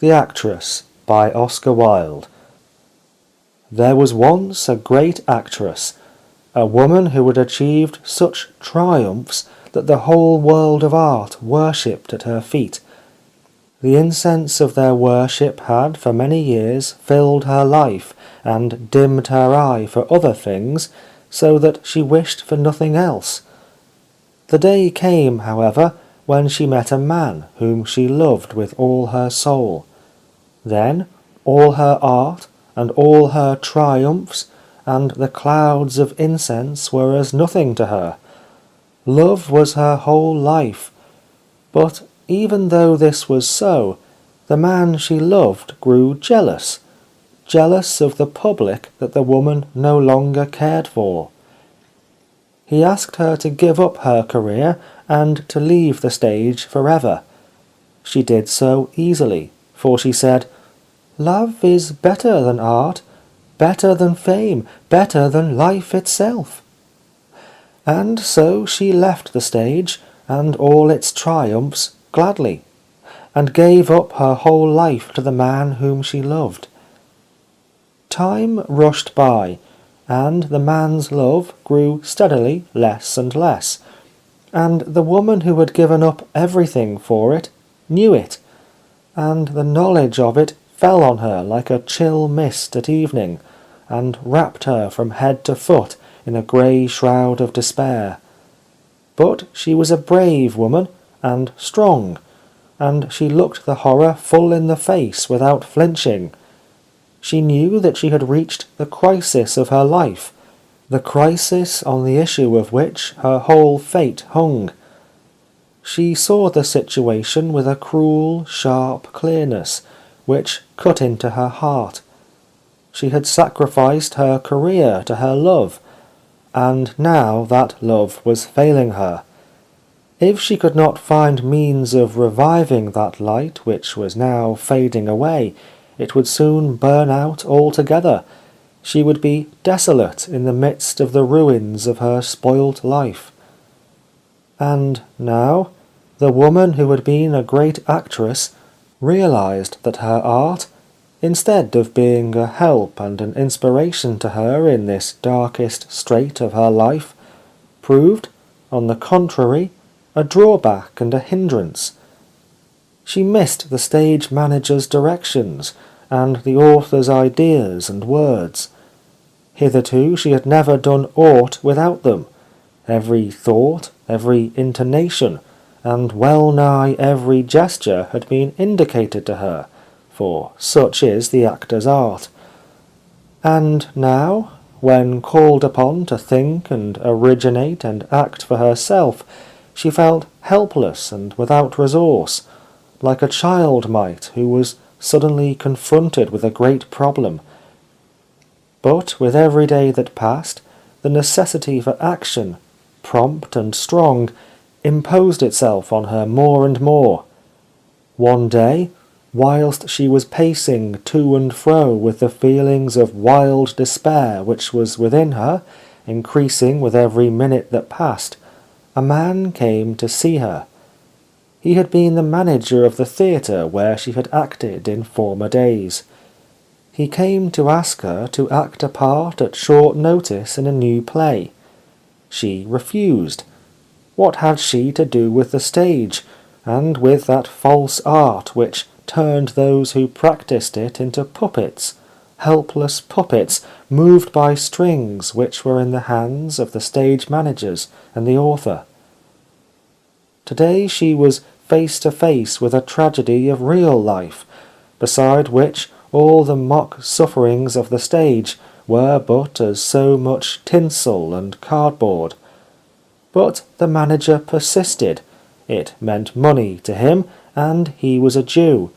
The Actress by Oscar Wilde. There was once a great actress, a woman who had achieved such triumphs that the whole world of art worshipped at her feet. The incense of their worship had for many years filled her life and dimmed her eye for other things, so that she wished for nothing else. The day came, however, when she met a man whom she loved with all her soul. Then all her art and all her triumphs and the clouds of incense were as nothing to her. Love was her whole life. But even though this was so, the man she loved grew jealous of the public that the woman no longer cared for. He asked her to give up her career and to leave the stage forever. She did so easily, for she said, "Love is better than art, better than fame, better than life itself." And so she left the stage and all its triumphs gladly, and gave up her whole life to the man whom she loved. Time rushed by, and the man's love grew steadily less and less, and the woman who had given up everything for it knew it, and the knowledge of it fell on her like a chill mist at evening, and wrapped her from head to foot in a grey shroud of despair. But she was a brave woman, and strong, and she looked the horror full in the face without flinching. She knew that she had reached the crisis of her life, the crisis on the issue of which her whole fate hung. She saw the situation with a cruel, sharp clearness, which cut into her heart. She had sacrificed her career to her love, and now that love was failing her. If she could not find means of reviving that light which was now fading away, it would soon burn out altogether. She would be desolate in the midst of the ruins of her spoilt life. And now, the woman who had been a great actress realized that her art, instead of being a help and an inspiration to her in this darkest strait of her life, proved, on the contrary, a drawback and a hindrance. She missed the stage manager's directions and the author's ideas and words. Hitherto she had never done aught without them. Every thought, every intonation, and well-nigh every gesture had been indicated to her, for such is the actor's art. And now, when called upon to think and originate and act for herself, she felt helpless and without resource, like a child might who was suddenly confronted with a great problem. But with every day that passed, the necessity for action, prompt and strong, imposed itself on her more and more. One day, whilst she was pacing to and fro with the feelings of wild despair which was within her, increasing with every minute that passed, a man came to see her. He had been the manager of the theatre where she had acted in former days. He came to ask her to act a part at short notice in a new play. She refused. What had she to do with the stage, and with that false art which turned those who practised it into puppets, helpless puppets, moved by strings which were in the hands of the stage managers and the author? Today she was face to face with a tragedy of real life, beside which all the mock sufferings of the stage were but as so much tinsel and cardboard. But the manager persisted. It meant money to him, and he was a Jew,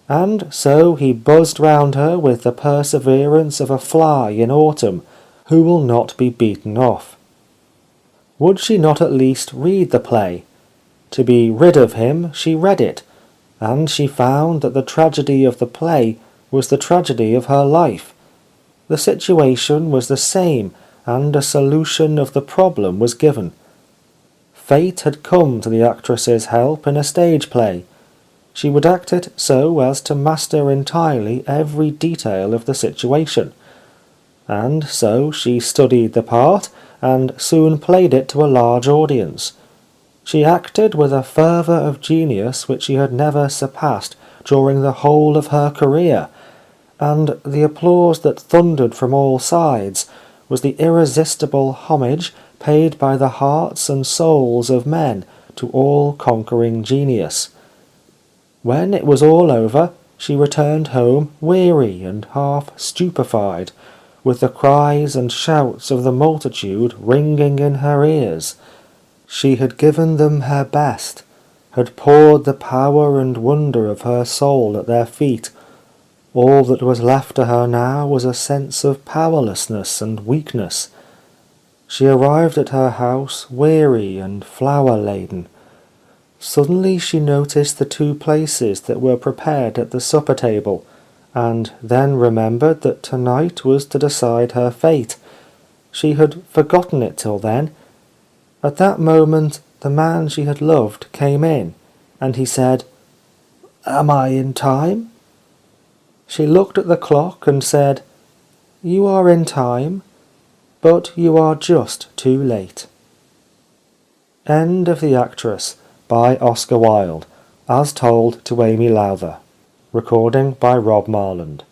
and so he buzzed round her with the perseverance of a fly in autumn, who will not be beaten off. Would she not at least read the play? To be rid of him, she read it, and she found that the tragedy of the play was the tragedy of her life. The situation was the same, and a solution of the problem was given. Fate had come to the actress's help in a stage play. She would act it so as to master entirely every detail of the situation, and so she studied the part and soon played it to a large audience. She acted with a fervour of genius which she had never surpassed during the whole of her career, and the applause that thundered from all sides was the irresistible homage paid by the hearts and souls of men to all-conquering genius. When it was all over, she returned home weary and half stupefied, with the cries and shouts of the multitude ringing in her ears. She had given them her best, had poured the power and wonder of her soul at their feet. All that was left to her now was a sense of powerlessness and weakness. She arrived at her house weary and flower-laden. Suddenly she noticed the 2 places that were prepared at the supper table, and then remembered that tonight was to decide her fate. She had forgotten it till then. At that moment the man she had loved came in, and he said, "Am I in time?" She looked at the clock and said, "You are in time, but you are just too late." End of The Actress by Oscar Wilde, as told to Amy Lowther. Recording by Rob Marland.